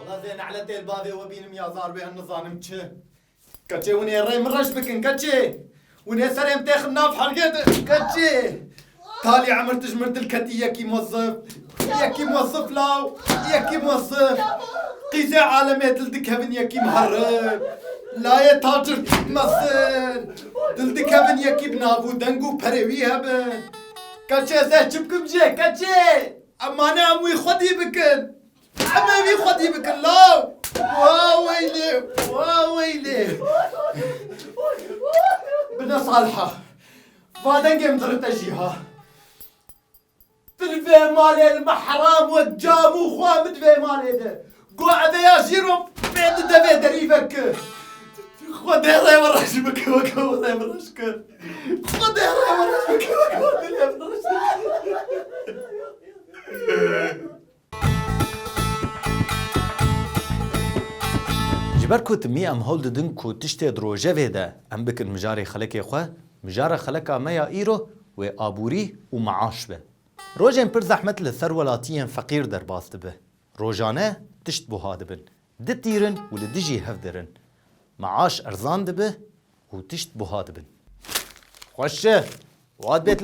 والله زين على تيل بابي وبين ميازار بين النظام تشي كاتشي وني الري من رش بكن كاتشي وني سريم تاخذ ناف حرقت كاتشي تالي عمرت جمرت الكتي ياكي موظف ياكي موظف لاو ياكي موظف قيزة عالمية دلدك هبن ياكي مهرب لا يا تاجر مصن دلدك هبن ياكي بنابو دنگو پروي هبن كاتشي زي بكم جي كاتشي اما انا اموي خدي بكن امامي خدي بكن لا واويلي واويلي بنا صالحة فادنجي مدرت اجيها تلفي مالي المحرام والجام وخوام تلفي مالي ده قوعد يا جيرو بيت دفي دريفك خدي راي ورش بك وكو راي ورشك خدي راي ورش بك وكو راي ورشك جبركو تمي ام هولد دنكو تشتي دروجه ويدا ام بكن مجاري خلقي خو مجاري خلقا ميا ايرو و ابوري و معاش به روجين پر زحمت لسر ولاتيين فقير در باست به روجانه تشت بو هادبن دتيرن ولدجي هفدرن معاش ارزان دبه و تشت بو هادبن خوشه واد بي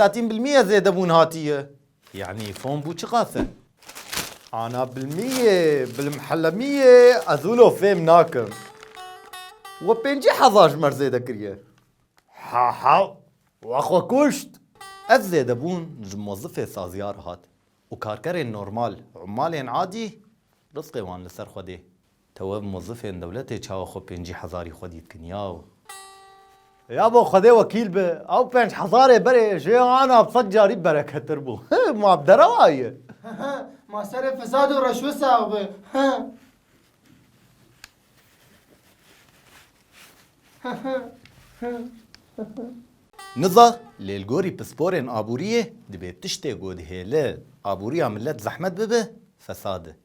30% زيادة بون هاتيه يعني فون بو چقاسه انا بالمية بالمحلمية ازولو فيم ناكم وبينجي حظاج مرزيدة كريه ها واخو كشت ازيدة بون موظفة سازيار هات وكاركرين نورمال عمالين عادي رزقي وان لسر خودي تواب موظفين دولتي چاو خو بينجي حزاري خودي تكنياو يابو خدي وكيل به او بينج حزاري بري جي انا بصجاري بركة تربو ما بدروايه ما سر فساد ورشوة صعبة نظا للجوري بسبورين ابوريه دبيت تشتي جود هيله ابوريا ملت زحمت ببه فساده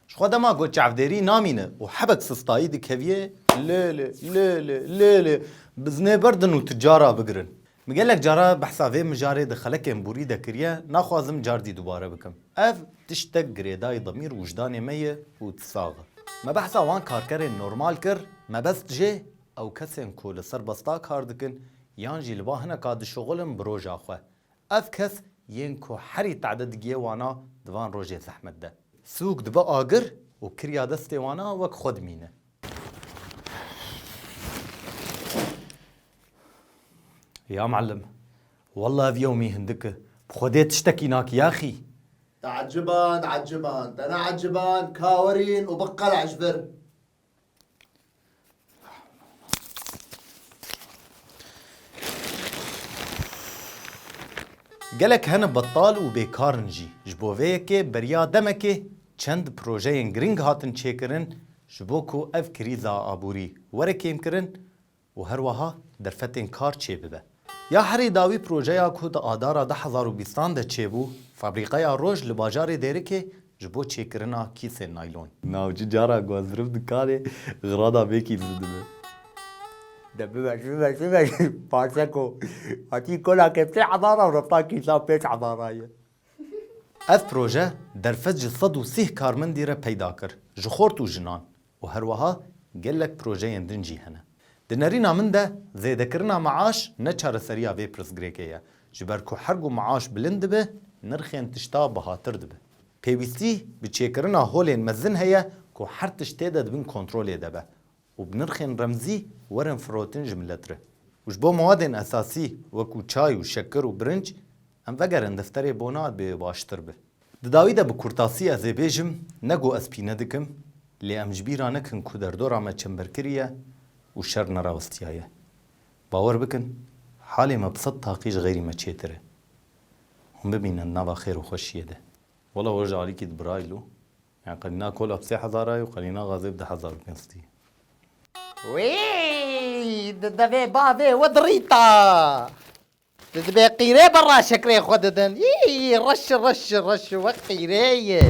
شخودا ما قلت عفديري نامينه وحبك سستاي دكهويه لا بزني بردن وتجاره بقرن مقالك جارا بحسابي مجاري دخلك امبوري دكريا ناخوازم جاردي دوباره بكم اف تشتك جريداي ضمير وجداني مية وتساغر ما بحثا وان كاركرين نورمال كر ما بس جي او كسين كول سر بستا كاردكن يانجي لباهنا كاد شغلم بروجا خو اف كس ينكو حري تعدد جي وانا دوان روجي زحمت ده سوق دبا آگر وكريا دستي وانا وك خود مينه يا معلم والله في يومي هندك بخودي تشتكي ناك يا اخي تعجبان انا عجبان كاورين وبقل عجبر قالك هنا بطال وبيكار نجي جبوفيكي بريا دمكي چند بروجين گرينگ هاتن چيكرن جبوكو اف كريزا ابوري وركيم كرن وهروها درفتين كار چي ببه يا حري داوي بروجيا كو دا آدارا 1020 ده چيبو فابريقايا روج لباجاري ديركي جبو چيكرنا كيسي نايلون ناوجي جارا گوازرف دكاري غرادا بيكي زدبه دبش بارسكو هاتي كلها كيف حضارة وربطا كيسا بيش حضارة اف بروجه درفت جصد و سيه كارمن ديره پیدا کر جخورت و جنان و هروها گلک پروژه دنجی هنه دنرینا من ده زیده کرنا معاش نه چار سریا وی پرس گریکه جبر کو حرگو معاش بلند به نرخین تشتا بهاتر دبه پیوستی بچیکرنا هولین مزن هيا کو هر تشته ده بن کنترول دبه و بنرخین رمزی ورن فروتن جملتره وجبو مواد اساسی وکو چای و شکر و برنج ام وگرن دفتری بوناد به باشتر به دداوی ده بکورتاسی از بیجم نگو از پینه دکم لی ام جبیرانه کن کو در دور آمد چنبر کریه و شر نراوستیایه باور بکن حالی مبسط تاقیج غیری ما چیتره هم ببینن نوا خیر و خوشیه ده والله ورجع عليكي دبرايلو يعني قلنا كل ب 6000 وقلنا غازي ب 1000 كنستي وي دبي بابي ودريتا دبي قيري برا شكري خددن رش وقيري